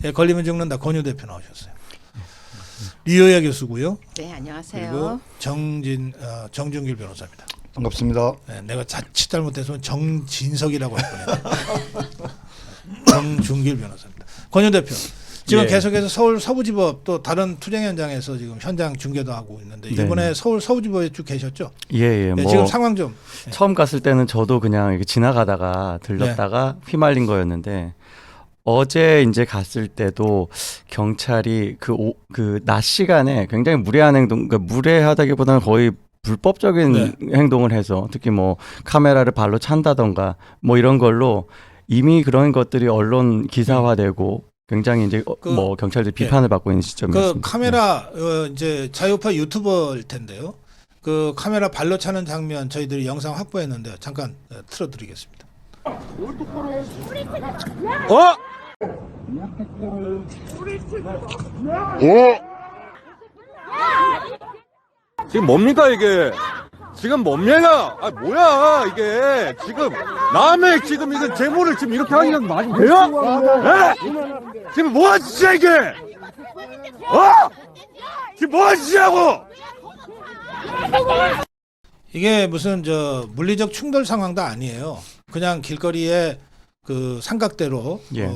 예, 걸리면 죽는다 권유 대표 나오셨어요. 리오야 교수고요. 네, 안녕하세요. 그리고 정준길 변호사입니다. 반갑습니다. 네, 내가 자칫 잘못해서 정진석이라고 할 뻔했네. 정준길 변호사입니다. 권유 대표. 지금 예. 계속해서 서울 서부지법 또 다른 투쟁 현장에서 지금 현장 중계도 하고 있는데 이번에 네네. 서울 서부지법에 쭉 계셨죠? 예. 네, 뭐 지금 상황 좀. 처음 갔을 때는 저도 그냥 이렇게 지나가다가 들렀다가 휘말린 거였는데 어제 이제 갔을 때도 경찰이 그 낮 시간에 굉장히 무례한 행동, 그러니까 무례하다기보다는 거의 불법적인 행동을 해서 특히 뭐 카메라를 발로 찬다던가 뭐 이런 걸로 이미 그런 것들이 언론 기사화되고 굉장히 이제 뭐 경찰들이 비판을 받고 있는 시점이었습니다. 그 카메라 이제 자유파 유튜버일 텐데요. 그 카메라 발로 차는 장면 저희들이 영상 확보했는데요. 잠깐 틀어드리겠습니다. 지금 뭡니까 이게? 지금 뭡니까? 아 뭐야 이게? 지금 남의 지금 이거 제보를 지금 이렇게 하기가 말이 돼요? 예? 지금 뭐 하는 짓이야 이게? 지금 뭐 하는 짓이냐고? 이게 무슨 저 물리적 충돌 상황도 아니에요. 그냥 길거리에 그 삼각대로 예.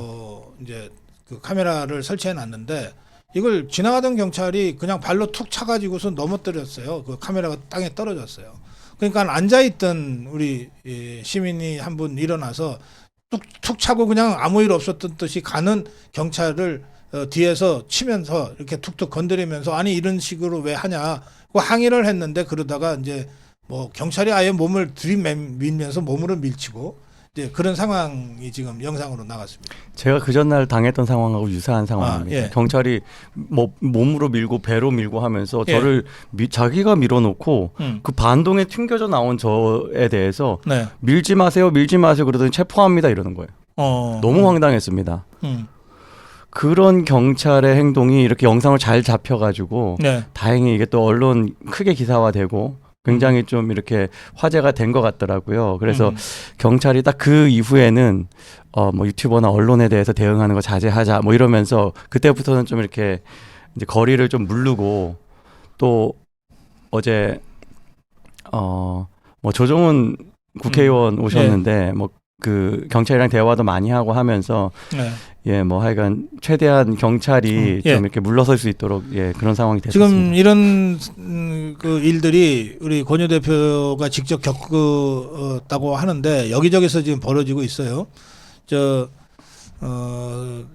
이제 그 카메라를 설치해 놨는데 이걸 지나가던 경찰이 그냥 발로 툭 차가지고서 넘어뜨렸어요. 그 카메라가 땅에 떨어졌어요. 그러니까 앉아있던 우리 시민이 한 분 일어나서 툭 차고 그냥 아무 일 없었던 듯이 가는 경찰을 뒤에서 치면서 이렇게 툭툭 건드리면서 아니 이런 식으로 왜 하냐 그 항의를 했는데 그러다가 이제 뭐 경찰이 아예 몸을 들이밀면서 몸으로 밀치고 이제 그런 상황이 지금 영상으로 나갔습니다. 제가 그 전날 당했던 상황하고 유사한 상황입니다. 예. 경찰이 뭐 몸으로 밀고 배로 밀고 하면서 예. 저를 자기가 밀어놓고 그 반동에 튕겨져 나온 저에 대해서 네. 밀지 마세요 그러더니 체포합니다 이러는 거예요. 너무 황당했습니다. 그런 경찰의 행동이 이렇게 영상을 잘 잡혀가지고 네. 다행히 이게 또 언론 크게 기사화되고 굉장히 좀 이렇게 화제가 된 것 같더라고요. 그래서 경찰이 딱 그 이후에는 뭐 유튜버나 언론에 대해서 대응하는 거 자제하자 뭐 이러면서 그때부터는 좀 이렇게 이제 거리를 좀 무르고 또 어제 뭐 조정훈 국회의원 오셨는데 뭐 그 경찰이랑 대화도 많이 하고 하면서 네. 예, 뭐 하여간 최대한 경찰이 예. 좀 이렇게 물러설 수 있도록 예, 그런 상황이 됐습니다. 지금 이런 그 일들이 우리 권유 대표가 직접 겪었다고 하는데 여기저기서 지금 벌어지고 있어요.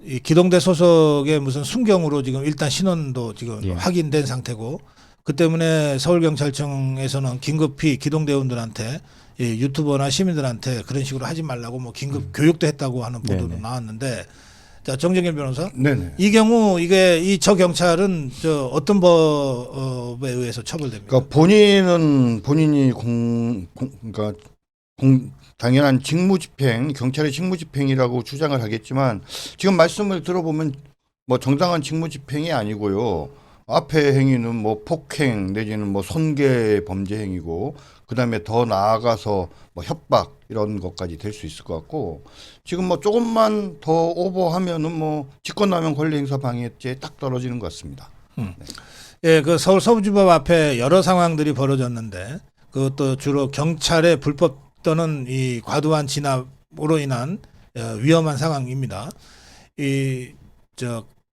이 기동대 소속의 무슨 순경으로 지금 일단 신원도 지금 예. 확인된 상태고 그 때문에 서울경찰청에서는 긴급히 기동대원들한테 이 유튜버나 시민들한테 그런 식으로 하지 말라고 뭐 긴급 교육도 했다고 하는 보도도 네네. 나왔는데 자 정정일 변호사 네네. 이 경우 이게 저 경찰은 저 어떤 법에 의해서 처벌됩니까? 그러니까 본인이 그러니까 당연한 직무집행, 경찰의 직무집행이라고 주장을 하겠지만 지금 말씀을 들어보면 뭐 정당한 직무집행이 아니고요. 앞에 행위는 뭐 폭행 내지는 뭐 손괴 범죄 행위고 그다음에 더 나아가서 뭐 협박 이런 것까지 될 수 있을 것 같고 지금 뭐 조금만 더 오버하면은 뭐 직권남용 권리행사 방해죄에 딱 떨어지는 것 같습니다. 예, 그 서울 서부지법 앞에 여러 상황들이 벌어졌는데 그것도 주로 경찰의 불법 또는 이 과도한 진압으로 인한 위험한 상황입니다. 이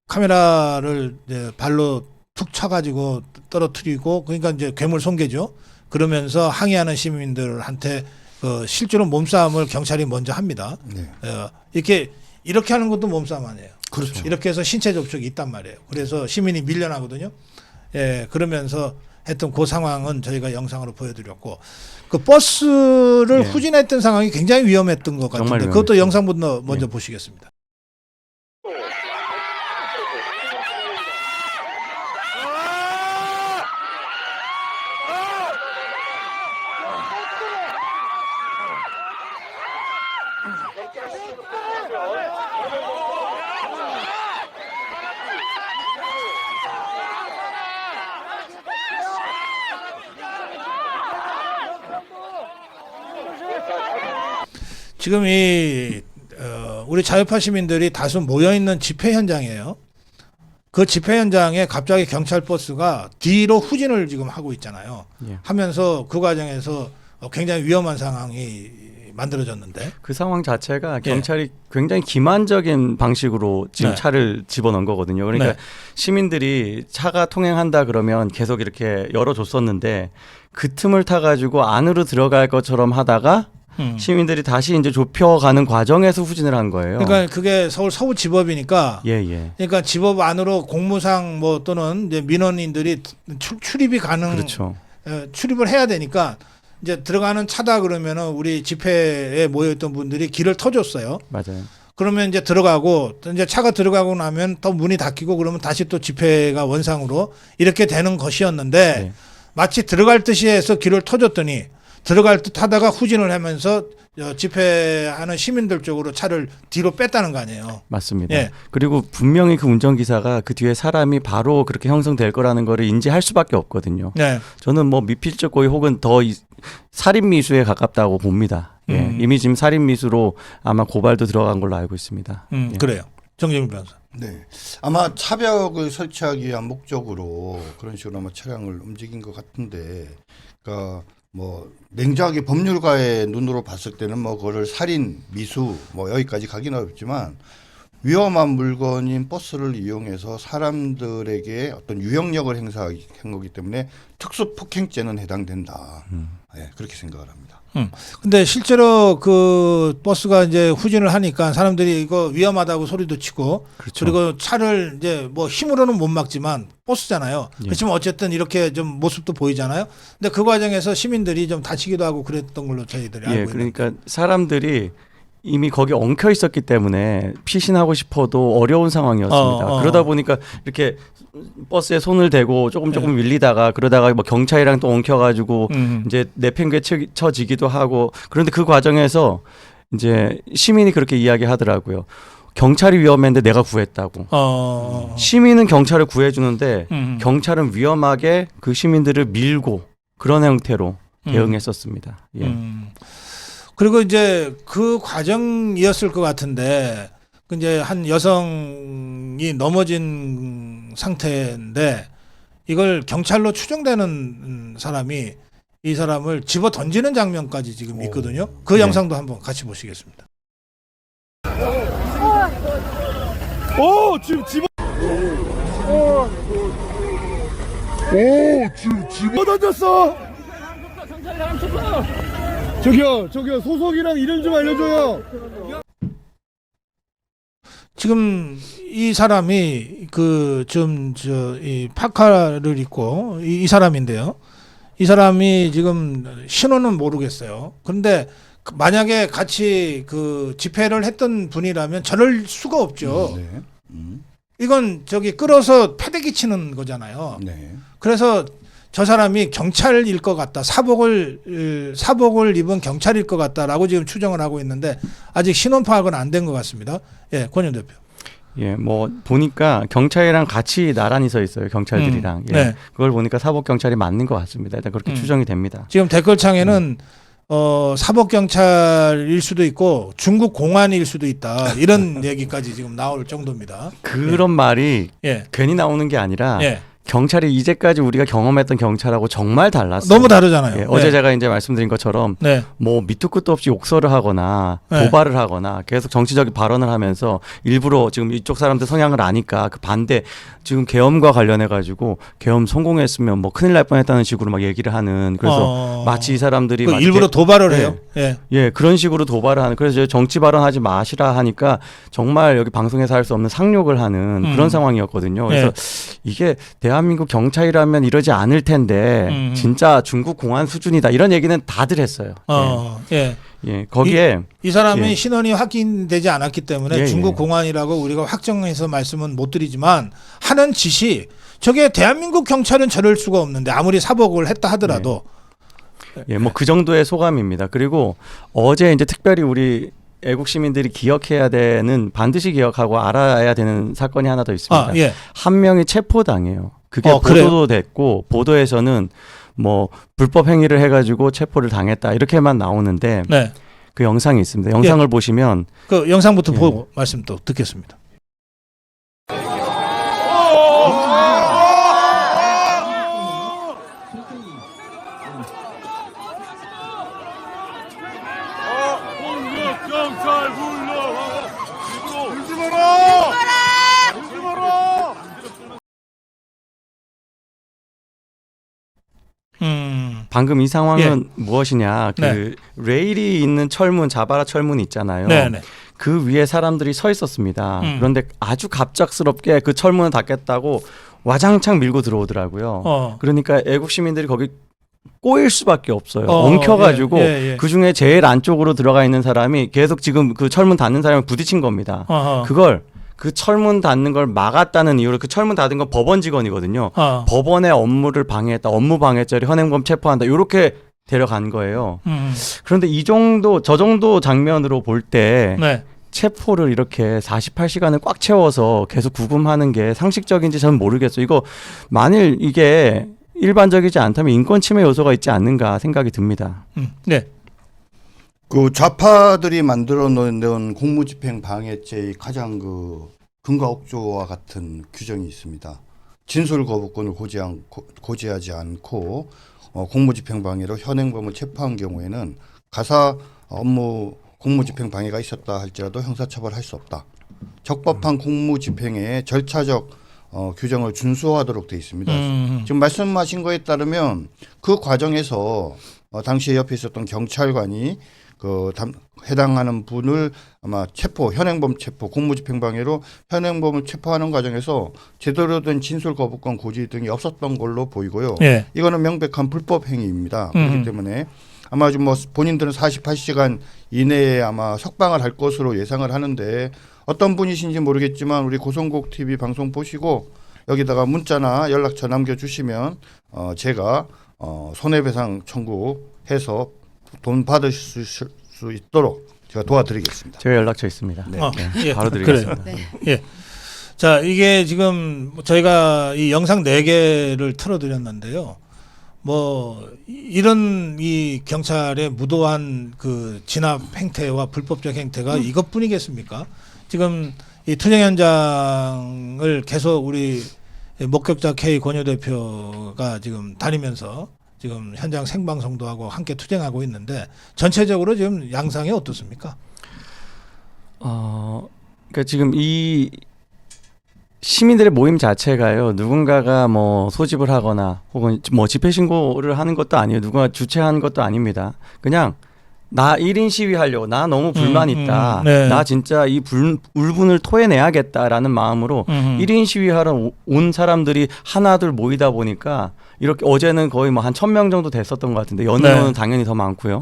카메라를 이제 발로 툭 쳐가지고 떨어뜨리고 그러니까 이제 괴물 손괴죠. 그러면서 항의하는 시민들한테 실제로 몸싸움을 경찰이 먼저 합니다. 네. 이렇게 하는 것도 몸싸움 아니에요. 그렇죠. 이렇게 해서 신체 접촉이 있단 말이에요. 그래서 시민이 밀려나거든요. 예, 그러면서 했던 그 상황은 저희가 영상으로 보여드렸고 그 버스를 예. 후진했던 상황이 굉장히 위험했던 것 정말 같은데 그것도 위험했죠. 영상부터 먼저 보시겠습니다. 지금 이 우리 자유파 시민들이 다수 모여 있는 집회 현장이에요. 그 집회 현장에 갑자기 경찰 버스가 뒤로 후진을 지금 하고 있잖아요. 예. 하면서 그 과정에서 굉장히 위험한 상황이 만들어졌는데. 그 상황 자체가 경찰이 굉장히 기만적인 방식으로 지금 네. 차를 집어넣은 거거든요. 그러니까 네. 시민들이 차가 통행한다 그러면 계속 이렇게 열어줬었는데 그 틈을 타가지고 안으로 들어갈 것처럼 하다가 시민들이 다시 이제 좁혀가는 과정에서 후진을 한 거예요. 그러니까 그게 서울 서부지법이니까. 예. 그러니까 지법 안으로 공무상 뭐 또는 이제 민원인들이 출입이 가능. 그렇죠. 출입을 해야 되니까 이제 들어가는 차다 그러면은 우리 집회에 모여있던 분들이 길을 터줬어요. 맞아요. 그러면 이제 들어가고 이제 차가 들어가고 나면 또 문이 닫히고 그러면 다시 또 집회가 원상으로 이렇게 되는 것이었는데 네. 마치 들어갈 듯이 해서 길을 터줬더니 들어갈 듯 하다가 후진을 하면서 집회하는 시민들 쪽으로 차를 뒤로 뺐다는 거 아니에요. 맞습니다. 예. 그리고 분명히 그 운전기사가 그 뒤에 사람이 바로 그렇게 형성될 거라는 거를 인지할 수밖에 없거든요. 네. 저는 뭐 미필적 고의 혹은 더 살인 미수에 가깝다고 봅니다. 예. 이미 지금 살인 미수로 아마 고발도 들어간 걸로 알고 있습니다. 예. 그래요. 정재민 변호사. 네. 아마 차벽을 설치하기 위한 목적으로 그런 식으로 아마 차량을 움직인 것 같은데, 그러니까 뭐 냉정하게 법률가의 눈으로 봤을 때는 뭐 그거를 살인, 미수 뭐 여기까지 가기는 어렵지만 위험한 물건인 버스를 이용해서 사람들에게 어떤 유형력을 행사한 거기 때문에 특수폭행죄는 해당된다. 네, 그렇게 생각을 합니다. 근데 실제로 그 버스가 이제 후진을 하니까 사람들이 이거 위험하다고 소리도 치고 그렇죠. 그리고 차를 이제 뭐 힘으로는 못 막지만 버스잖아요. 예. 그렇지만 어쨌든 이렇게 좀 모습도 보이잖아요. 근데 그 과정에서 시민들이 좀 다치기도 하고 그랬던 걸로 저희들이 알고 예, 있는데. 그러니까 사람들이 이미 거기 엉켜 있었기 때문에 피신하고 싶어도 어려운 상황이었습니다. 그러다 보니까 이렇게 버스에 손을 대고 조금 밀리다가 그러다가 뭐 경찰이랑 또 엉켜가지고 이제 내팽개쳐지기도 하고 그런데 그 과정에서 이제 시민이 그렇게 이야기하더라고요. 경찰이 위험했는데 내가 구했다고. 시민은 경찰을 구해주는데 경찰은 위험하게 그 시민들을 밀고 그런 형태로 대응했었습니다. 예. 그리고 이제 그 과정이었을 것 같은데 그 이제 한 여성이 넘어진 상태인데 이걸 경찰로 추정되는 사람이 이 사람을 집어 던지는 장면까지 지금 있거든요. 그 네. 영상도 한번 같이 보시겠습니다. 지금 집어. 지금 집어 던졌어. 저기요 소속이랑 이름 좀 알려줘요. 지금 이 사람이 그 좀 이 파카를 입고 이 사람인데요. 이 사람이 지금 신원은 모르겠어요. 그런데 만약에 같이 그 집회를 했던 분이라면 저럴 수가 없죠. 네. 이건 저기 끌어서 패대기 치는 거잖아요. 네. 그래서 저 사람이 경찰일 것 같다. 사복을 입은 경찰일 것 같다라고 지금 추정을 하고 있는데 아직 신원 파악은 안 된 것 같습니다. 예, 권윤 대표. 예, 뭐 보니까 경찰이랑 같이 나란히 서 있어요. 경찰들이랑. 예. 네. 그걸 보니까 사복 경찰이 맞는 것 같습니다. 일단 그렇게 추정이 됩니다. 지금 댓글창에는 사복 경찰일 수도 있고 중국 공안일 수도 있다. 이런 얘기까지 지금 나올 정도입니다. 그런 말이 예. 괜히 나오는 게 아니라 예. 경찰이 이제까지 우리가 경험했던 경찰하고 정말 달랐어요. 너무 다르잖아요. 예, 어제 네. 제가 이제 말씀드린 것처럼 네. 뭐 밑도 끝도 없이 욕설을 하거나 네. 도발을 하거나 계속 정치적인 발언을 하면서 일부러 지금 이쪽 사람들 성향을 아니까 그 반대 지금 계엄과 관련해 가지고 계엄 성공했으면 뭐 큰일 날 뻔했다는 식으로 막 얘기를 하는 그래서 마치 이 사람들이 마치 일부러 도발을 해요. 예. 예, 그런 식으로 도발을 하는. 그래서 이제 정치 발언하지 마시라 하니까 정말 여기 방송에서 할 수 없는 상욕을 하는 그런 상황이었거든요. 그래서 이게 대한민국 경찰이라면 이러지 않을 텐데 진짜 중국 공안 수준이다. 이런 얘기는 다들 했어요. 예. 예, 거기에 이 사람은 예. 신원이 확인되지 않았기 때문에 예, 중국 예. 공안이라고 우리가 확정해서 말씀은 못 드리지만 하는 짓이 저게 대한민국 경찰은 저럴 수가 없는데 아무리 사복을 했다 하더라도 예, 뭐 그 정도의 소감입니다. 그리고 어제 이제 특별히 우리 애국 시민들이 기억해야 되는 반드시 기억하고 알아야 되는 사건이 하나 더 있습니다. 예. 한 명이 체포당해요. 그게 그래요? 보도도 됐고 보도에서는 뭐 불법 행위를 해가지고 체포를 당했다 이렇게만 나오는데 네. 그 영상이 있습니다. 영상을 보시면 그 영상부터 예. 보고 말씀 또 듣겠습니다. 경찰 불러! 울지 마라! 울지 마라! 방금 이 상황은 무엇이냐? 그 네. 레일이 있는 철문, 자바라 철문 있잖아요. 네네. 그 위에 사람들이 서 있었습니다. 그런데 아주 갑작스럽게 그 철문을 닫겠다고 와장창 밀고 들어오더라고요. 그러니까 애국 시민들이 거기 꼬일 수밖에 없어요. 엉켜가지고 예. 그 중에 제일 안쪽으로 들어가 있는 사람이 계속 지금 그 철문 닫는 사람을 부딪힌 겁니다. 그걸 그 철문 닫는 걸 막았다는 이유로 그 철문 닫은 건 법원 직원이거든요. 법원의 업무를 방해했다, 업무 방해죄로 현행범 체포한다. 이렇게 데려간 거예요. 그런데 저 정도 장면으로 볼 때 네. 체포를 이렇게 48시간을 꽉 채워서 계속 구금하는 게 상식적인지 저는 모르겠어요. 이거 만일 이게 일반적이지 않다면 인권 침해 요소가 있지 않는가 생각이 듭니다. 네. 그 좌파들이 만들어 놓은 공무집행 방해죄의 가장 그 근거 억조와 같은 규정이 있습니다. 진술 거부권을 고지하지 않고 공무집행 방해로 현행범을 체포한 경우에는 가사 업무 공무집행 방해가 있었다 할지라도 형사처벌할 수 없다. 적법한 공무집행의 절차적 규정을 준수하도록 되어 있습니다. 지금 말씀하신 거에 따르면 그 과정에서 당시에 옆에 있었던 경찰관이 해당하는 분을 아마 현행범 체포, 공무집행방해로 현행범을 체포하는 과정에서 제대로 된 진술 거부권 고지 등이 없었던 걸로 보이고요. 예. 이거는 명백한 불법 행위입니다. 그렇기 때문에 아마 좀 본인들은 48시간 이내에 아마 석방을 할 것으로 예상을 하는데 어떤 분이신지 모르겠지만 우리 고성국 TV 방송 보시고 여기다가 문자나 연락처 남겨주시면 제가 손해배상 청구해서 돈 받으실 수 있도록 제가 도와드리겠습니다. 제가 연락처 있습니다. 네. 예. 바로 드리겠습니다. 네. 예. 자, 이게 지금 저희가 이 영상 4개를 틀어드렸는데요. 뭐 이런 이 경찰의 무도한 그 진압 행태와 불법적 행태가 이것뿐이겠습니까? 지금 이 투쟁 현장을 계속 우리 목격자 K 권유 대표가 지금 다니면서 지금 현장 생방송도 하고 함께 투쟁하고 있는데 전체적으로 지금 양상이 어떻습니까? 그러니까 지금 이 시민들의 모임 자체가요, 누군가가 뭐 소집을 하거나 혹은 뭐 집회 신고를 하는 것도 아니에요. 누가 주최한 것도 아닙니다. 그냥 나 1인 시위하려고, 나 너무 불만 있다. 네. 나 진짜 이 울분을 토해내야겠다라는 마음으로 1인 시위하러 온 사람들이 하나둘 모이다 보니까 이렇게 어제는 거의 뭐 한 1,000명 정도 됐었던 것 같은데 연이어는 네. 당연히 더 많고요.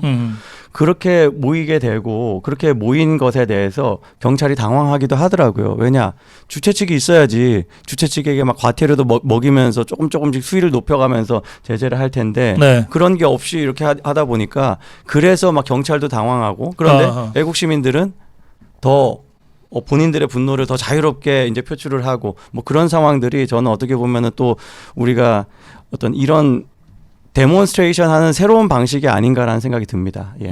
그렇게 모이게 되고 그렇게 모인 것에 대해서 경찰이 당황하기도 하더라고요. 왜냐, 주최 측이 있어야지 주최 측에게 막 과태료도 먹이면서 조금씩 수위를 높여가면서 제재를 할 텐데 네. 그런 게 없이 이렇게 하다 보니까 그래서 막 경찰도 당황하고, 그런데 아하. 애국 시민들은 더 본인들의 분노를 더 자유롭게 이제 표출을 하고 뭐 그런 상황들이 저는 어떻게 보면은 또 우리가 어떤 이런 데몬스트레이션 하는 새로운 방식이 아닌가라는 생각이 듭니다. 예.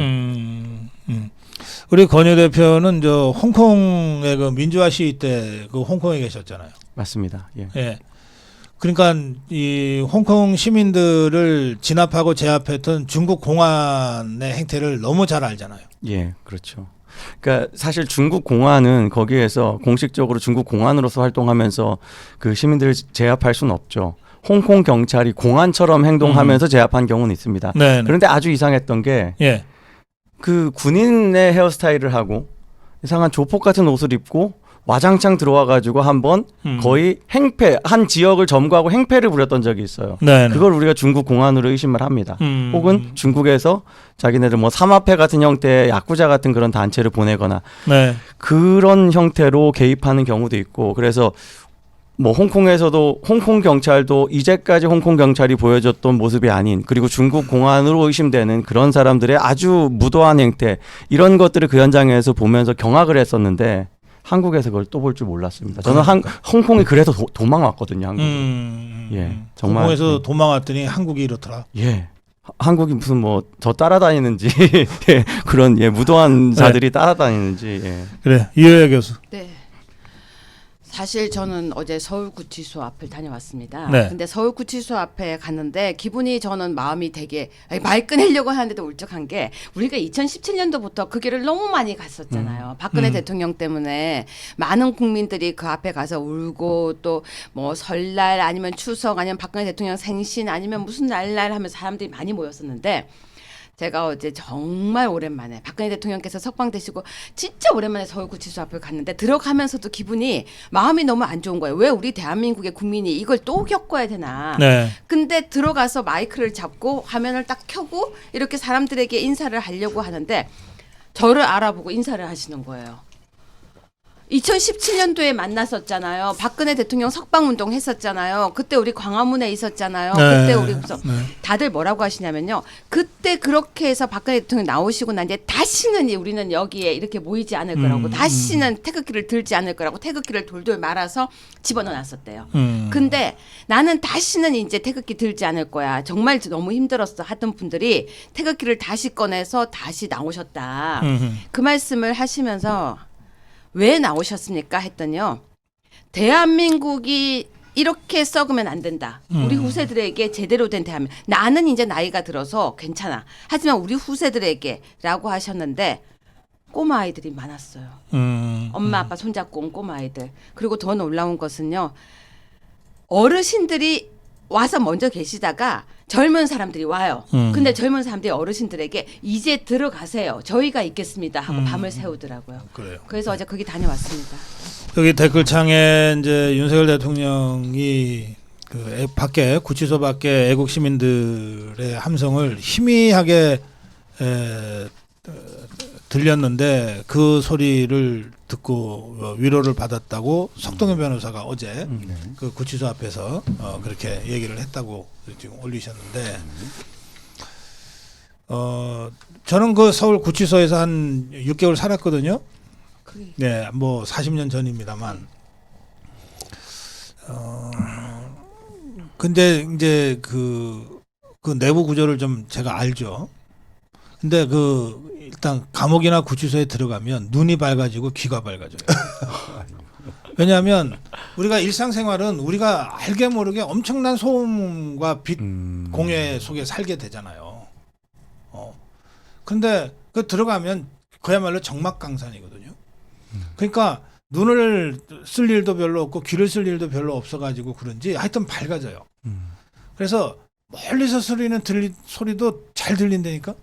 우리 권유 대표는 저 홍콩의 그 민주화 시위 때 그 홍콩에 계셨잖아요. 맞습니다. 예. 예. 그러니까 이 홍콩 시민들을 진압하고 제압했던 중국 공안의 행태를 너무 잘 알잖아요. 예, 그렇죠. 그러니까 사실 중국 공안은 거기에서 공식적으로 중국 공안으로서 활동하면서 그 시민들을 제압할 수는 없죠. 홍콩 경찰이 공안처럼 행동하면서 제압한 경우는 있습니다. 네. 그런데 아주 이상했던 게 예. 그 군인의 헤어스타일을 하고 이상한 조폭 같은 옷을 입고 와장창 들어와가지고 한번 거의 한 지역을 점거하고 행패를 부렸던 적이 있어요. 네. 그걸 우리가 중국 공안으로 의심을 합니다. 혹은 중국에서 자기네들 뭐 삼합회 같은 형태의 야쿠자 같은 그런 단체를 보내거나 네. 그런 형태로 개입하는 경우도 있고, 그래서 뭐 홍콩에서도 홍콩 경찰도 이제까지 홍콩 경찰이 보여줬던 모습이 아닌, 그리고 중국 공안으로 의심되는 그런 사람들의 아주 무도한 행태, 이런 것들을 그 현장에서 보면서 경악을 했었는데 한국에서 그걸 또 볼 줄 몰랐습니다. 저는 홍콩이 그래서 도망왔거든요. 한국에. 예, 정말. 홍콩에서 도망왔더니 한국이 이렇더라. 예. 한국이 무슨 뭐 저 따라다니는지 예, 그런 예, 무도한 자들이 따라다니는지 예. 그래 이효야 교수. 네. 사실 저는 어제 서울구치소 앞을 다녀왔습니다. 네. 근데 서울구치소 앞에 갔는데 기분이 저는 마음이 되게 말 끊으려고 하는데도 울적한 게 우리가 2017년도부터 그 길을 너무 많이 갔었잖아요. 박근혜 대통령 때문에 많은 국민들이 그 앞에 가서 울고 또 뭐 설날 아니면 추석 아니면 박근혜 대통령 생신 아니면 무슨 날날 하면서 사람들이 많이 모였었는데 제가 어제 정말 오랜만에 박근혜 대통령께서 석방되시고 진짜 오랜만에 서울구치소 앞을 갔는데 들어가면서도 기분이 마음이 너무 안 좋은 거예요. 왜 우리 대한민국의 국민이 이걸 또 겪어야 되나. 네. 근데 들어가서 마이크를 잡고 화면을 딱 켜고 이렇게 사람들에게 인사를 하려고 하는데 저를 알아보고 인사를 하시는 거예요. 2017년도에 만났었잖아요. 박근혜 대통령 석방운동 했었잖아요. 그때 우리 광화문에 있었잖아요. 네. 그때 우리 그래서 네. 다들 뭐라고 하시냐면요. 그때 그렇게 해서 박근혜 대통령 나오시고 난 뒤에 다시는 우리는 여기에 이렇게 모이지 않을 거라고 다시는 태극기를 들지 않을 거라고 태극기를 돌돌 말아서 집어넣어 놨었대요. 근데 나는 다시는 이제 태극기 들지 않을 거야. 정말 너무 힘들었어 하던 분들이 태극기를 다시 꺼내서 다시 나오셨다. 그 말씀을 하시면서 왜 나오셨습니까? 했더니요. 대한민국이 이렇게 썩으면 안 된다. 우리 후세들에게 제대로 된 대한민국. 나는 이제 나이가 들어서 괜찮아. 하지만 우리 후세들에게 라고 하셨는데 꼬마 아이들이 많았어요. 엄마 아빠 손잡고 온 꼬마 아이들. 그리고 더 놀라운 것은요. 어르신들이 와서 먼저 계시다가 젊은 사람들이 와요. 근데 젊은 사람들이 어르신들에게 이제 들어가세요. 저희가 있겠습니다 하고 밤을 새우더라고요. 그래요. 그래서 어제 거기 다녀왔습니다. 여기 댓글창에 이제 윤석열 대통령이 그 밖에 구치소 밖에 애국 시민들의 함성을 희미하게 들렸는데 그 소리를 듣고 위로를 받았다고 석동현 변호사가 어제 그 구치소 앞에서 그렇게 얘기를 했다고 지금 올리셨는데 저는 그 서울 구치소에서 한 6개월 살았거든요. 네, 뭐 40년 전입니다만. 근데 이제 그 내부 구조를 좀 제가 알죠. 근데 일단 감옥이나 구치소에 들어가면 눈이 밝아지고 귀가 밝아져요. 왜냐하면 우리가 일상생활은 우리가 알게 모르게 엄청난 소음과 빛 공해 속에 살게 되잖아요. 근데 그 들어가면 그야말로 적막강산이거든요. 그러니까 눈을 쓸 일도 별로 없고 귀를 쓸 일도 별로 없어가지고 그런지 하여튼 밝아져요. 그래서 멀리서 소리도 잘 들린다니까.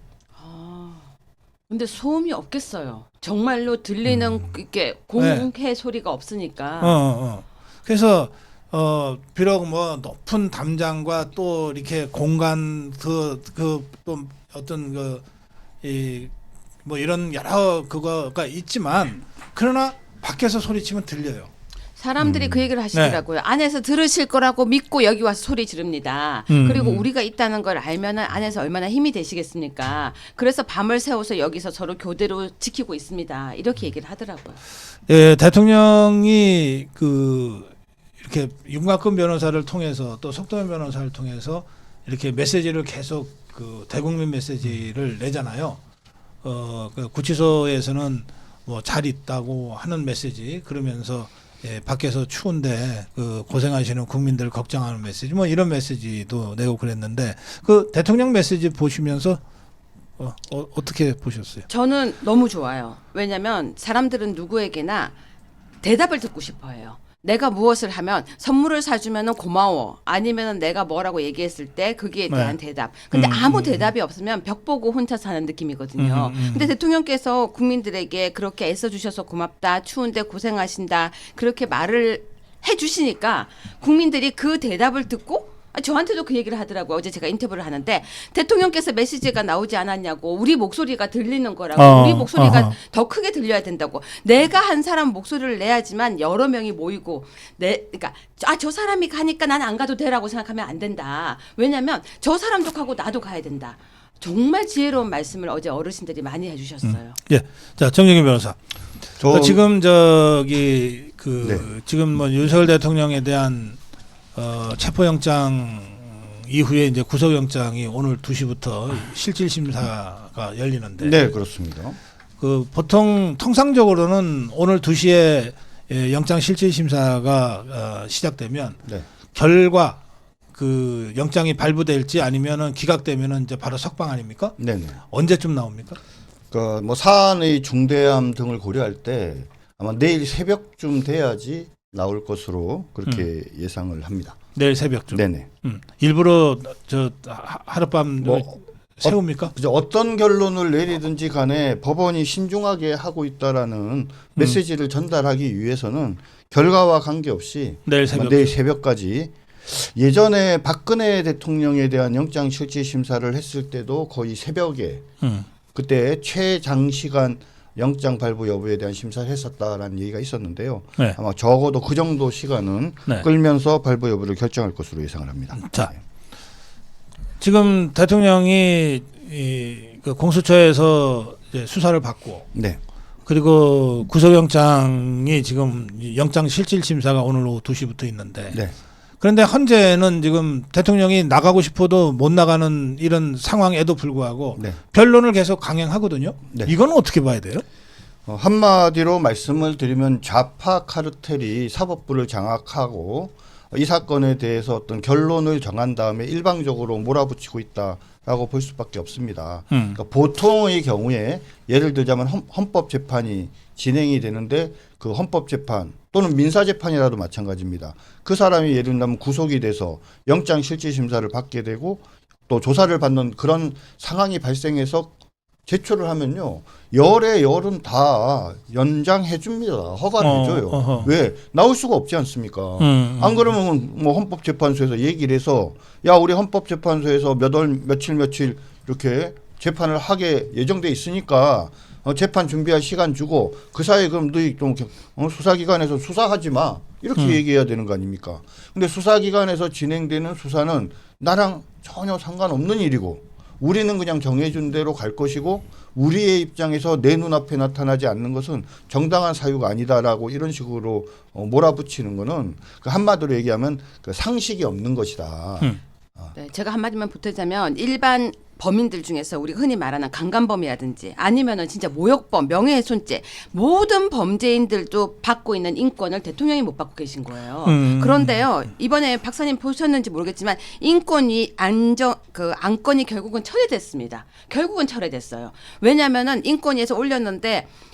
근데 소음이 없겠어요. 정말로 들리는 이렇게 공해 소리가 없으니까. 그래서 비록 뭐 높은 담장과 또 이렇게 공간 또 어떤 뭐 이런 여러 그거가 있지만 그러나 밖에서 소리치면 들려요. 사람들이 그 얘기를 하시더라고요. 안에서 들으실 거라고 믿고 여기 와서 소리 지릅니다. 그리고 우리가 있다는 걸 알면 안에서 얼마나 힘이 되시겠습니까? 그래서 밤을 새워서 여기서 서로 교대로 지키고 있습니다. 이렇게 얘기를 하더라고요. 예, 대통령이 이렇게 윤곽근 변호사를 통해서 또 석동현 변호사를 통해서 이렇게 메시지를 계속 대국민 메시지를 내잖아요. 그 구치소에서는 뭐 잘 있다고 하는 메시지 그러면서 밖에서 추운데 고생하시는 국민들 걱정하는 메시지 뭐 이런 메시지도 내고 그랬는데 그 대통령 메시지 보시면서 어떻게 보셨어요? 저는 너무 좋아요. 왜냐하면 사람들은 누구에게나 대답을 듣고 싶어해요. 내가 무엇을 하면 선물을 사주면 고마워. 아니면 내가 뭐라고 얘기했을 때 거기에 대한 대답. 근데 아무 대답이 없으면 벽 보고 혼자 사는 느낌이거든요. 근데 대통령께서 국민들에게 그렇게 애써주셔서 고맙다. 추운데 고생하신다. 그렇게 말을 해주시니까 국민들이 그 대답을 듣고 저한테도 그 얘기를 하더라고요. 어제 제가 인터뷰를 하는데 대통령께서 메시지가 나오지 않았냐고 우리 목소리가 들리는 거라고 우리 목소리가 더 크게 들려야 된다고 내가 한 사람 목소리를 내야지만 여러 명이 모이고 그러니까 저 사람이 가니까 나는 안 가도 되라고 생각하면 안 된다. 왜냐하면 저 사람도 가고 나도 가야 된다. 정말 지혜로운 말씀을 어제 어르신들이 많이 해주셨어요. 예, 자 정영희 변호사. 지금 지금 뭐 윤석열 대통령에 대한 체포영장이 이후에 이제 구속영장이 오늘 2시부터 실질 심사가 열리는데 네, 그렇습니다. 그 보통 통상적으로는 오늘 2시에 영장 실질 심사가 시작되면 네. 결과 그 영장이 발부될지 아니면은 기각되면은 이제 바로 석방 아닙니까? 네네. 언제쯤 나옵니까? 그러니까 뭐 사안의 중대함 등을 고려할 때 아마 내일 새벽쯤 돼야지 나올 것으로 그렇게 예상을 합니다. 내일 새벽쯤. 네네. 일부러 저 하룻밤 뭐 세웁니까? 그죠. 어떤 결론을 내리든지 간에 법원이 신중하게 하고 있다라는 메시지를 전달하기 위해서는 결과와 관계없이 내일 새벽. 내일 새벽까지 예전에 박근혜 대통령에 대한 영장 실질 심사를 했을 때도 거의 새벽에 그때 최장시간 영장 발부 여부에 대한 심사를 했었다라는 얘기가 있었는데요. 네. 아마 적어도 그 정도 시간은 네. 끌면서 발부 여부를 결정할 것으로 예상을 합니다. 자, 지금 대통령이 그 공수처에서 이제 수사를 받고 네. 그리고 구속영장이 지금 영장 실질 심사가 오늘 오후 2시부터 있는데 네. 그런데 현재는 지금 대통령이 나가고 싶어도 못 나가는 이런 상황에도 불구하고 네. 변론을 계속 강행하거든요. 네. 이건 어떻게 봐야 돼요? 한마디로 말씀을 드리면 좌파 카르텔이 사법부를 장악하고 이 사건에 대해서 어떤 결론을 정한 다음에 일방적으로 몰아붙이고 있다라고 볼 수밖에 없습니다. 그러니까 보통의 경우에 예를 들자면 헌법재판이 진행이 되는데 그 헌법재판 또는 민사재판이라도 마찬가지입니다. 그 사람이 예를 들면 구속이 돼서 영장 실질 심사를 받게 되고 또 조사를 받는 그런 상황이 발생해서 제출을 하면요. 열의 열은 다 연장해 줍니다. 허가를 해줘요. 어허. 왜? 나올 수가 없지 않습니까? 안 그러면 뭐 헌법재판소에서 얘기를 해서 야 우리 헌법재판소에서 몇 월 며칠 이렇게 재판을 하게 예정돼 있으니까 재판 준비할 시간 주고 그 사이에 그럼 너희 좀 수사기관에서 수사하지 마 이렇게 얘기해야 되는 거 아닙니까? 근데 수사기관에서 진행되는 수사는 나랑 전혀 상관없는 일이고 우리는 그냥 정해준 대로 갈 것이고 우리의 입장에서 내 눈앞에 나타나지 않는 것은 정당한 사유가 아니다라고 이런 식으로 몰아붙이는 거는 그 한마디로 얘기하면 그 상식이 없는 것이다. 네, 제가 한마디만 보태자면 일반 범인들 중에서 우리가 흔히 말하는 강간범이라든지 아니면은 진짜 모욕범, 명예훼손죄 모든 범죄인들도 받고 있는 인권을 대통령이 못 받고 계신 거예요. 그런데요 이번에 박사님 보셨는지 모르겠지만 인권이 안건이 결국은 철회됐습니다. 결국은 철회됐어요. 왜냐하면은 인권위에서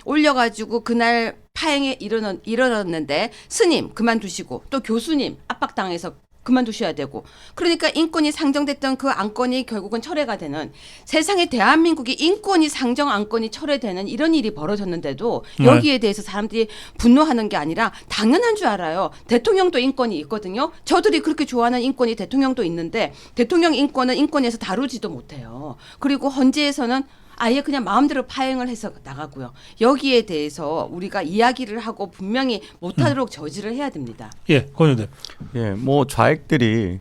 올려가지고 그날 파행에 일어났는데 스님 그만두시고 또 교수님 압박당해서 그만두셔야 되고 그러니까 인권이 상정됐던 그 안건이 결국은 철회가 되는 세상에 대한민국이 인권이 상정 안건이 철회되는 이런 일이 벌어졌는데도 여기에 대해서 사람들이 분노하는 게 아니라 당연한 줄 알아요. 대통령도 인권이 있거든요. 저들이 그렇게 좋아하는 인권이 대통령도 있는데 대통령 인권은 인권에서 다루지도 못해요. 그리고 헌재에서는 아예 그냥 마음대로 파행을 해서 나가고요. 여기에 대해서 우리가 이야기를 하고 분명히 못하도록 저지를 해야 됩니다. 예, 권유대. 예, 뭐 좌익들이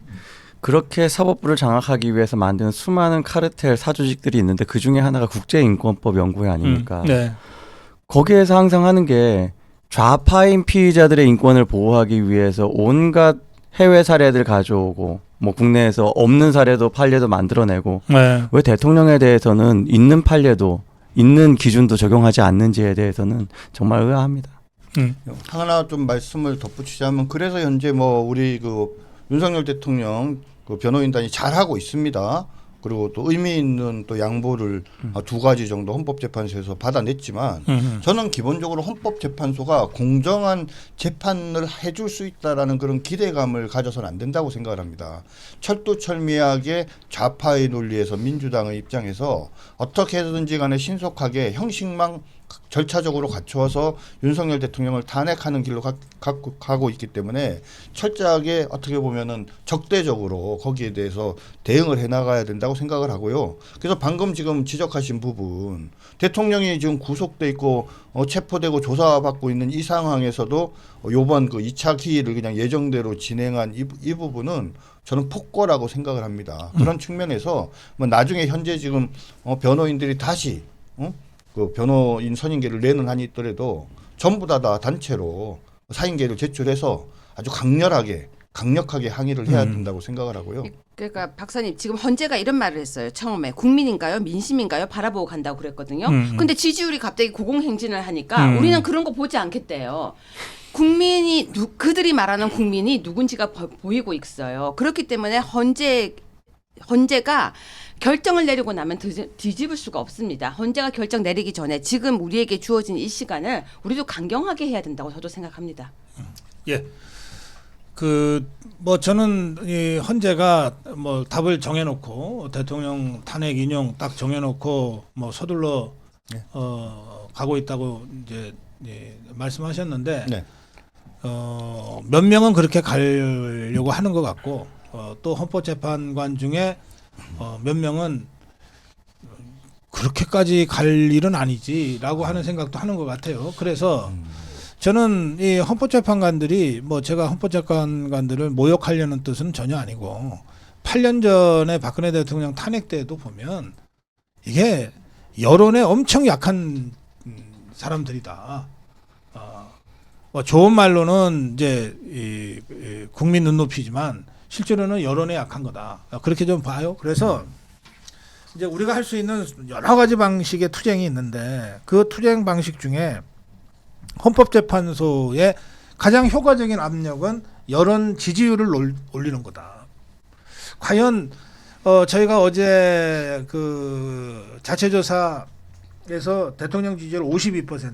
그렇게 사법부를 장악하기 위해서 만드는 수많은 카르텔 사조직들이 있는데 그 중에 하나가 국제인권법 연구회 아닙니까? 네. 거기에서 항상 하는 게 좌파인 피의자들의 인권을 보호하기 위해서 온갖 해외 사례들 가져오고 뭐 국내에서 없는 사례도 판례도 만들어내고 네. 왜 대통령에 대해서는 있는 판례도 있는 기준도 적용하지 않는지에 대해서는 정말 의아합니다. 하나 좀 말씀을 덧붙이자면 그래서 현재 뭐 우리 그 윤석열 대통령 그 변호인단이 잘하고 있습니다. 그리고 또 의미 있는 또 양보를 2가지 정도 헌법재판소에서 받아냈지만 저는 기본적으로 헌법재판소가 공정한 재판을 해줄 수 있다라는 그런 기대감을 가져서는 안 된다고 생각을 합니다. 철두철미하게 좌파의 논리에서 민주당의 입장에서 어떻게 해서든지 간에 신속하게 형식만 절차적으로 갖추어서 윤석열 대통령을 탄핵하는 길로 가고 있기 때문에 철저하게 어떻게 보면은 적대적으로 거기에 대해서 대응을 해나가야 된다고 생각을 하고요. 그래서 방금 지금 지적하신 부분 대통령이 지금 구속돼 있고 체포되고 조사받고 있는 이 상황에서도 요번 그 2차 기일을 그냥 예정대로 진행한 이 부분은 저는 폭거라고 생각을 합니다. 그런 측면에서 뭐 나중에 현재 지금 변호인들이 다시 그 변호인 선임계를 내는 한이 있더라도 전부 다 단체로 사임계를 제출해서 아주 강렬하게 강력하게 항의를 해야 된다고 생각을 하고요. 그러니까 박사님 지금 헌재가 이런 말을 했어요. 처음에 국민인가요, 민심인가요 바라보고 간다고 그랬거든요. 근데 지지율이 갑자기 고공행진을 하니까 우리는 그런 거 보지 않겠대요. 국민이 그들이 말하는 국민이 누군지가 보이고 있어요. 그렇기 때문에 헌재가 결정을 내리고 나면 뒤집을 수가 없습니다. 헌재가 결정 내리기 전에 지금 우리에게 주어진 이 시간을 우리도 강경하게 해야 된다고 저도 생각합니다. 예. 뭐 저는 이 헌재가 뭐 답을 정해놓고 대통령 탄핵 인용 딱 정해놓고 뭐 서둘러 네. 가고 있다고 이제 말씀하셨는데 네. 몇 명은 그렇게 가려고 하는 것 같고 또 헌법재판관 중에 몇 명은 그렇게까지 갈 일은 아니지라고 하는 생각도 하는 것 같아요. 그래서 저는 이 헌법재판관들이 뭐 제가 헌법재판관들을 모욕하려는 뜻은 전혀 아니고 8년 전에 박근혜 대통령 탄핵 때도 보면 이게 여론에 엄청 약한 사람들이다. 뭐 좋은 말로는 이제 이 국민 눈높이지만 실제로는 여론에 약한 거다. 그렇게 좀 봐요. 그래서 이제 우리가 할 수 있는 여러 가지 방식의 투쟁이 있는데 그 투쟁 방식 중에 헌법재판소의 가장 효과적인 압력은 여론 지지율을 올리는 거다. 과연 저희가 어제 그 자체조사에서 대통령 지지율 52%.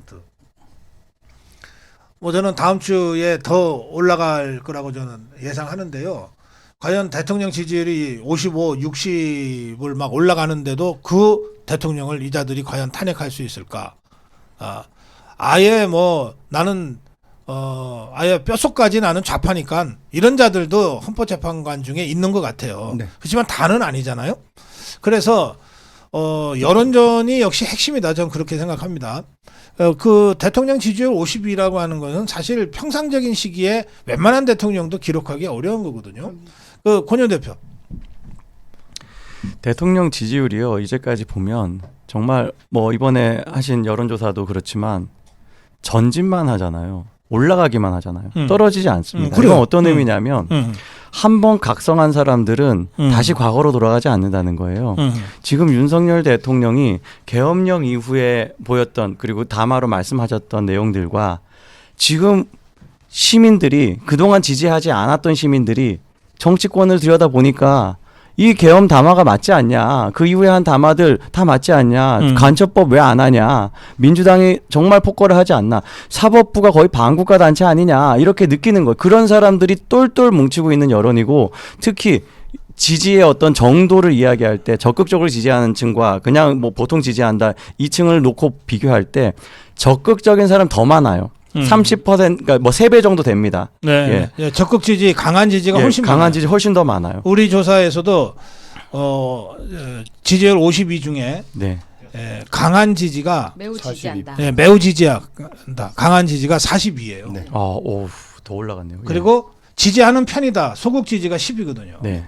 뭐 저는 다음 주에 더 올라갈 거라고 저는 예상하는데요. 과연 대통령 지지율이 55, 60을 막 올라가는데도 그 대통령을 이자들이 과연 탄핵할 수 있을까? 아예 뭐 나는 아예 뼛속까지 나는 좌파니까 이런 자들도 헌법재판관 중에 있는 것 같아요. 네. 그렇지만 다는 아니잖아요. 그래서 여론전이 역시 핵심이다. 저는 그렇게 생각합니다. 그 대통령 지지율 50이라고 하는 것은 사실 평상적인 시기에 웬만한 대통령도 기록하기 어려운 거거든요. 권윤 대표. 대통령 지지율이요. 이제까지 보면 정말 뭐 이번에 하신 여론조사도 그렇지만 전진만 하잖아요. 올라가기만 하잖아요. 떨어지지 않습니다. 그래요. 이건 어떤 의미냐면 한 번 각성한 사람들은 다시 과거로 돌아가지 않는다는 거예요. 지금 윤석열 대통령이 계엄령 이후에 보였던 그리고 담화로 말씀하셨던 내용들과 지금 시민들이 그동안 지지하지 않았던 시민들이 정치권을 들여다보니까 이 계엄 담화가 맞지 않냐. 그 이후에 한 담화들 다 맞지 않냐. 간첩법 왜 안 하냐. 민주당이 정말 폭거를 하지 않나. 사법부가 거의 반국가 단체 아니냐. 이렇게 느끼는 거예요. 그런 사람들이 똘똘 뭉치고 있는 여론이고 특히 지지의 어떤 정도를 이야기할 때 적극적으로 지지하는 층과 그냥 뭐 보통 지지한다. 이 층을 놓고 비교할 때 적극적인 사람 더 많아요. 30% 그러니까 뭐 3배 정도 됩니다. 네. 예, 적극 지지, 강한 지지가 예, 훨씬 강한 많아요. 지지 훨씬 더 많아요. 우리 조사에서도 지지율 52 중에 네. 강한 지지가 매우 지지한다. 매우 지지한다. 강한 지지가 42예요. 네. 더 올라갔네요. 그리고 지지하는 편이다. 소극 지지가 10이거든요. 네.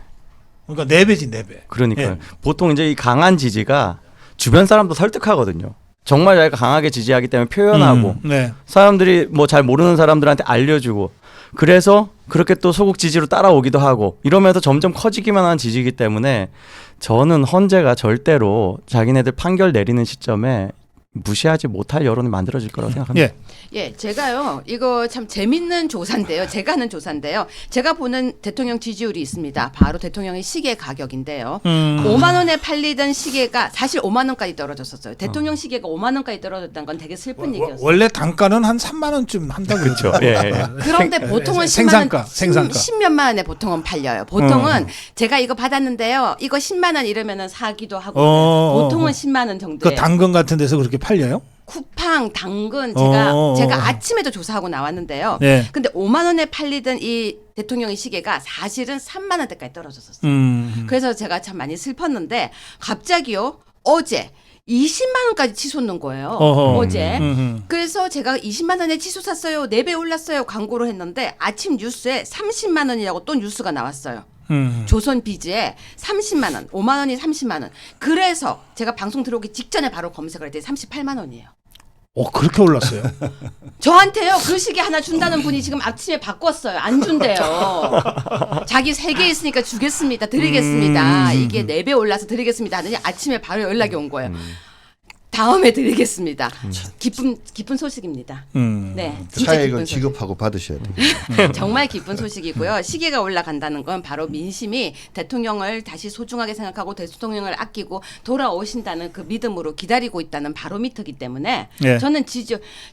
그러니까 4배지 4배. 그러니까요. 예. 보통 이제 이 강한 지지가 주변 사람도 설득하거든요. 정말 자기가 강하게 지지하기 때문에 표현하고 네. 사람들이 뭐 잘 모르는 사람들한테 알려주고 그래서 그렇게 또 소극 지지로 따라오기도 하고 이러면서 점점 커지기만 하는 지지이기 때문에 저는 헌재가 절대로 자기네들 판결 내리는 시점에 무시하지 못할 여론이 만들어질 거라고 생각합니다. 예. 예, 제가요, 이거 참 재밌는 조사인데요. 제가 하는 조사인데요. 제가 보는 대통령 지지율이 있습니다. 바로 대통령의 시계 가격인데요. 5만 원에 팔리던 시계가 사실 5만 원까지 떨어졌었어요. 대통령 시계가 5만 원까지 떨어졌다는 건 되게 슬픈 얘기였어요. 원래 단가는 한 3만 원쯤 한다고 그렇죠. 그러더라고요. 예. 그런데 보통은 10만 생산가, 원, 생산가. 10몇만 원에 보통은 팔려요. 보통은 제가 이거 받았는데요. 이거 10만 원 이러면은 사기도 하고 보통은 10만 원 그 정도예요. 당근 같은 데서 그렇게 팔려요? 쿠팡, 당근 어. 제가 아침에도 조사하고 나왔는데요. 네. 근데 5만 원에 팔리던 이 대통령의 시계가 사실은 3만 원대까지 떨어졌었어요. 그래서 제가 참 많이 슬펐는데 갑자기요 어제 20만 원까지 치솟는 거예요. 어제. 그래서 제가 20만 원에 치솟 샀어요. 4배 올랐어요. 광고를 했는데 아침 뉴스에 30만 원이라고 또 뉴스가 나왔어요. 조선 비즈에 30만 원, 5만 원이 30만 원. 그래서 제가 방송 들어오기 직전에 바로 검색을 했더니 38만 원이에요. 그렇게 올랐어요. 저한테요 그 시계 하나 준다는 분이 지금 아침에 바꿨어요. 안 준대요. 자기 3개 있으니까 주겠습니다. 드리겠습니다. 이게 4배 올라서 드리겠습니다 하더니 아침에 바로 연락이 온 거예요. 다음에 드리겠습니다. 기쁜 소식입니다. 네, 진짜 차액은 기쁜 소식. 지급하고 받으셔야 돼요. 정말 기쁜 소식이고요. 시계가 올라간다는 건 바로 민심이 대통령을 다시 소중하게 생각하고 대통령을 아끼고 돌아오신다는 그 믿음으로 기다리고 있다는 바로미터이기 때문에 예. 저는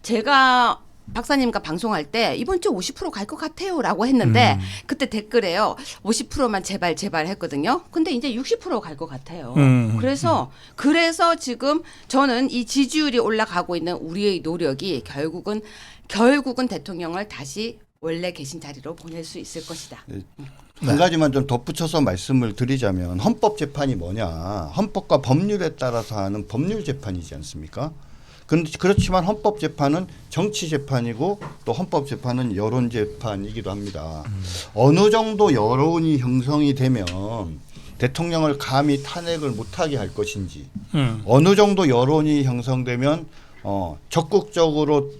제가 박사님과 방송할 때 이번 주 50% 갈 것 같아요라고 했는데 그때 댓글에요 50%만 제발 했거든요. 근데 이제 60% 갈 것 같아요. 그래서 지금 저는 이 지지율이 올라가고 있는 우리의 노력이 결국은 대통령을 다시 원래 계신 자리로 보낼 수 있을 것이다. 한 가지만 좀 덧붙여서 말씀을 드리자면 헌법재판이 뭐냐. 헌법과 법률에 따라서 하는 법률재판이지 않습니까? 그렇지만 헌법재판은 정치재판이고 또 헌법재판은 여론재판이기도 합니다. 어느 정도 여론이 형성이 되면 대통령을 감히 탄핵을 못하게 할 것인지 어느 정도 여론이 형성되면 적극적으로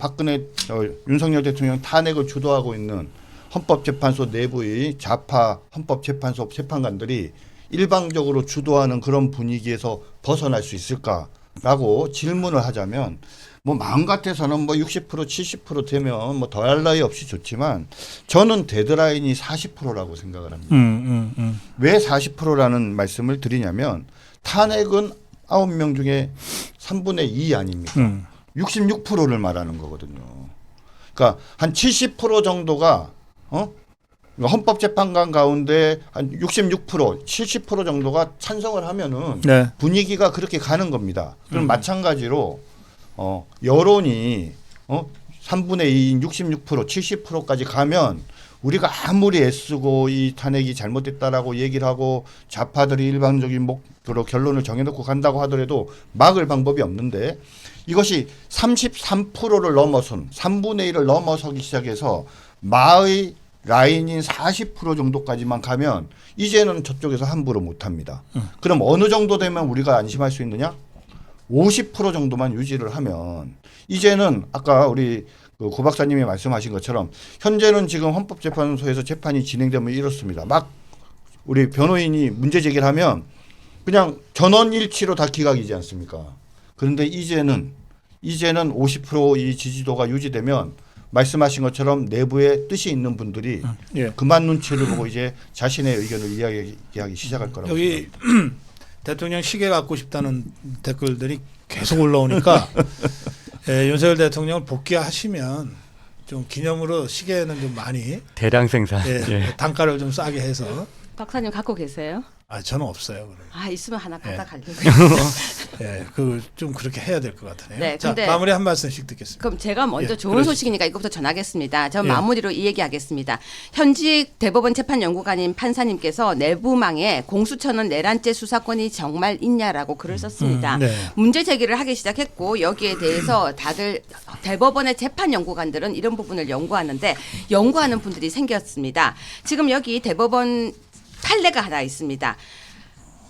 윤석열 대통령 탄핵을 주도하고 있는 헌법재판소 내부의 좌파 헌법재판소 재판관들이 일방적으로 주도하는 그런 분위기에서 벗어날 수 있을까라고 질문을 하자면 뭐 마음 같아서는 뭐 60% 70% 되면 뭐 더할 나위 없이 좋지만 저는 데드라인이 40%라고 생각을 합니다. 왜 40%라는 말씀을 드리냐면 탄핵은 9명 중에 3분의 2 아닙니까? 66%를 말하는 거거든요. 그러니까 한 70% 정도가 헌법재판관 가운데 한 66%, 70% 정도가 찬성을 하면은 네. 분위기가 그렇게 가는 겁니다. 그럼 마찬가지로 여론이 3분의 2인 66%, 70%까지 가면 우리가 아무리 애쓰고 이 탄핵이 잘못됐다라고 얘기를 하고 좌파들이 일방적인 목표로 결론을 정해놓고 간다고 하더라도 막을 방법이 없는데 이것이 33%를 넘어선 3분의 1을 넘어서기 시작해서 마의 라인인 40% 정도까지만 가면 이제는 저쪽에서 함부로 못합니다. 그럼 어느 정도 되면 우리가 안심할 수 있느냐? 50% 정도만 유지를 하면 이제는 아까 우리 고 박사님이 말씀하신 것처럼 현재는 지금 헌법재판소에서 재판이 진행되면 이렇습니다. 막 우리 변호인이 문제 제기를 하면 그냥 전원일치로 다 기각이지 않습니까? 그런데 이제는 50%이 지지도가 유지되면 말씀하신 것처럼 내부에 뜻이 있는 분들이 예. 그만 눈치를 보고 이제 자신의 의견을 이야기하기 시작할 거라고 여기 생각합니다. 대통령 시계 갖고 싶다는 댓글들이 계속 올라오니까 윤석열 대통령을 복귀하시면 좀 기념으로 시계는 좀 많이 대량 생산. 단가를 좀 싸게 해서 박사님 갖고 계세요? 저는 없어요. 그럼. 있으면 하나 갖다 가려고요. 그 좀 그렇게 해야 될 것 같으네요. 네, 자, 근데 마무리 한 말씀씩 듣겠습니다. 그럼 제가 먼저 예, 좋은 그러시죠. 소식이니까 이것부터 전하겠습니다. 전 예. 마무리로 이 얘기하겠습니다. 현직 대법원 재판연구관인 판사님께서 내부망에 공수처는 내란죄 수사권이 정말 있냐라고 글을 썼습니다. 네. 문제 제기를 하기 시작했고 여기에 대해서 다들 대법원의 재판연구관들은 이런 부분을 연구하는데 연구하는 분들이 생겼습니다. 지금 여기 대법원 판례가 하나 있습니다.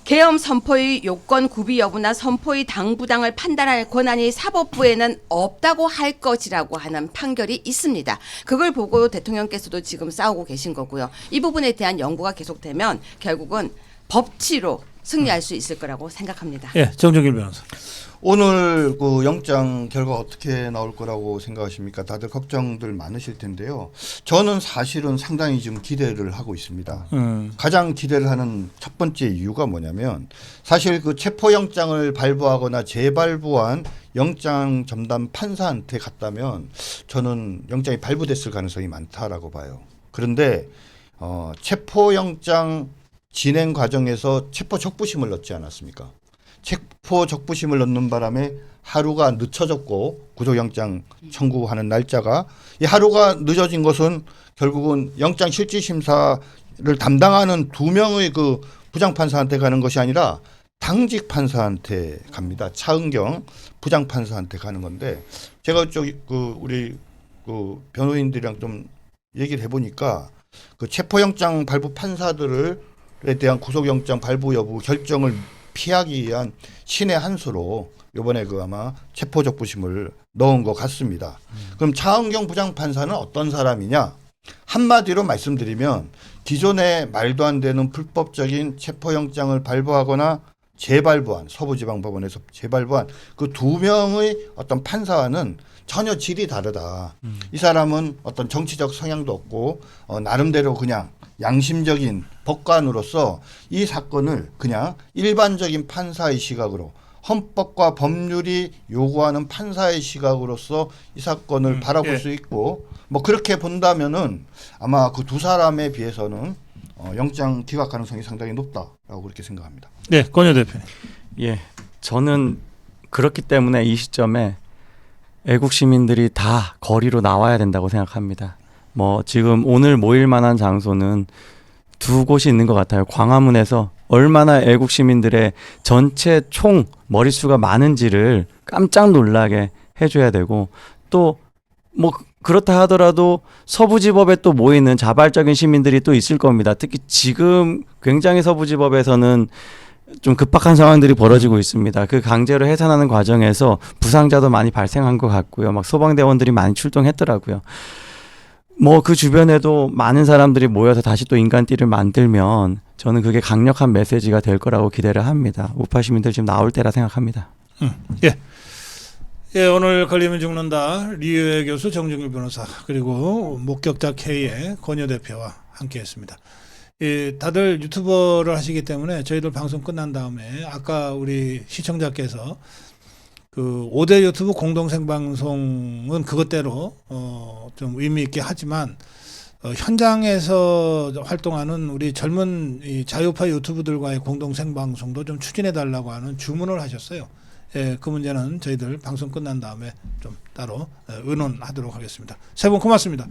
계엄 선포의 요건 구비 여부나 선포의 당부당을 판단할 권한이 사법부에는 없다고 할 것이라고 하는 판결이 있습니다. 그걸 보고 대통령께서도 지금 싸우고 계신 거고요. 이 부분에 대한 연구가 계속되면 결국은 법치로 승리할 수 있을 거라고 생각합니다. 예, 정종길 변호사. 오늘 그 영장 결과 어떻게 나올 거라고 생각하십니까? 다들 걱정들 많으실 텐데요. 저는 사실은 상당히 지금 기대를 하고 있습니다. 가장 기대를 하는 첫 번째 이유가 뭐냐면 사실 그 체포영장을 발부하거나 재발부한 영장 전담 판사한테 갔다면 저는 영장이 발부됐을 가능성이 많다라고 봐요. 그런데 체포영장 진행 과정에서 체포 적부심을 넣지 않았습니까? 체포 적부심을 넣는 바람에 하루가 늦춰졌고 구속영장 청구하는 날짜가 이 하루가 늦어진 것은 결국은 영장 실질심사를 담당하는 2명의 그 부장판사한테 가는 것이 아니라 당직 판사한테 갑니다. 차은경 부장판사한테 가는 건데 제가 우리 변호인들이랑 좀 얘기를 해보니까 그 체포영장 발부 판사들에 대한 구속영장 발부 여부 결정을 피하기 위한 신의 한 수로 이번에 그 아마 체포적부심을 넣은 것 같습니다. 그럼 차은경 부장판사는 어떤 사람이냐? 한마디로 말씀드리면 기존에 말도 안 되는 불법적인 체포영장을 발부하거나 재발부한 서부지방법원에서 재발부한 그 2명의 어떤 판사와는 전혀 질이 다르다. 이 사람은 어떤 정치적 성향도 없고 나름대로 그냥 양심적인 법관으로서 이 사건을 그냥 일반적인 판사의 시각으로 헌법과 법률이 요구하는 판사의 시각으로서 이 사건을 바라볼 예. 수 있고 뭐 그렇게 본다면은 아마 그 두 사람에 비해서는 영장 기각 가능성이 상당히 높다라고 그렇게 생각합니다. 네, 권효 대표님. 예, 저는 그렇기 때문에 이 시점에 애국 시민들이 다 거리로 나와야 된다고 생각합니다. 뭐 지금 오늘 모일 만한 장소는 두 곳이 있는 것 같아요. 광화문에서 얼마나 애국 시민들의 전체 총 머릿수가 많은지를 깜짝 놀라게 해줘야 되고 또 뭐 그렇다 하더라도 서부지법에 또 모이는 자발적인 시민들이 또 있을 겁니다. 특히 지금 굉장히 서부지법에서는 좀 급박한 상황들이 벌어지고 있습니다. 그 강제로 해산하는 과정에서 부상자도 많이 발생한 것 같고요. 막 소방대원들이 많이 출동했더라고요. 뭐 그 주변에도 많은 사람들이 모여서 다시 또 인간띠를 만들면 저는 그게 강력한 메시지가 될 거라고 기대를 합니다. 우파 시민들 지금 나올 때라 생각합니다. 예. 예, 오늘 걸리면 죽는다 리유해 교수, 정준길 변호사, 그리고 목격자 K의 권효 대표와 함께했습니다. 다들 유튜버를 하시기 때문에 저희들 방송 끝난 다음에 아까 우리 시청자께서 그 5대 유튜브 공동생방송은 그것대로 좀 의미 있게 하지만 현장에서 활동하는 우리 젊은 이 자유파 유튜브들과의 공동생방송도 좀 추진해 달라고 하는 주문을 하셨어요. 예, 그 문제는 저희들 방송 끝난 다음에 좀 따로 의논하도록 하겠습니다. 세 분 고맙습니다.